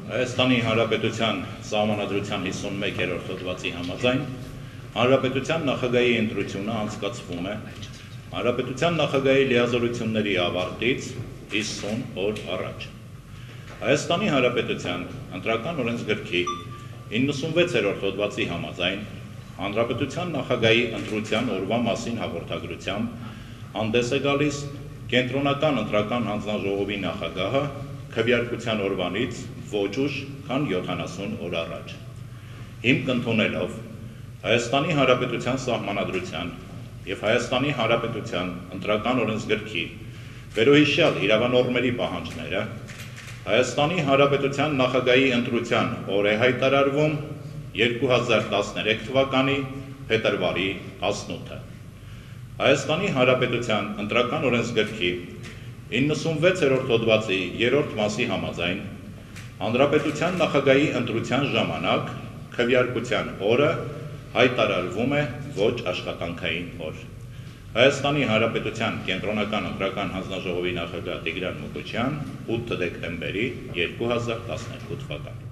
Հայաստանի Հանրապետության Սահմանադրության 51-րդ հոդվածի համաձայն Հանրապետության նախագահի ընտրությունը անցկացվում է Հանրապետության նախագահի լիազորությունների ավարտից 50 օր առաջ։ Հայաստանի Հանրապետության ընտրական օրենսգրքի 96-րդ հոդվածի համաձայն Հանրապետության նախագահի ընտրության օրվա մասին հաղորդագրությամբ հանդես է գալիս Կենտրոնական ընտրական հանձնաժողովի նախագահը քվեարկության օրվանից ոչ ուշ, քան 70 օր առաջ։ Հիմք ընդունելով Հայաստանի Հանրապետության Սահմանադրության և Հայաստանի Հանրապետության ընտրական օրենսգրքի վերոհիշյալ իրավանորմերի պահանջները, Հայաստանի Հանրապետության նախագահի ընտրության օր է հայտարարվում 2013 թվականի փետրվարի 18-ը։ Հայաստանի Հանրապետության ընտրական օրենսգրքի 96-րդ հոդվածի 3-րդ մասի համաձայն Հանրապետության նախագահի ընտրության ժամանակ քվեարկության օրը հայտարարվում է ոչ աշխատանքային օր։ Հայաստանի Հանրապետության Կենտրոնական ընտրական հանձնաժողովի նախագահ Տիգրան Մուկուչյան 8 դեկտեմբերի 2012 թվական։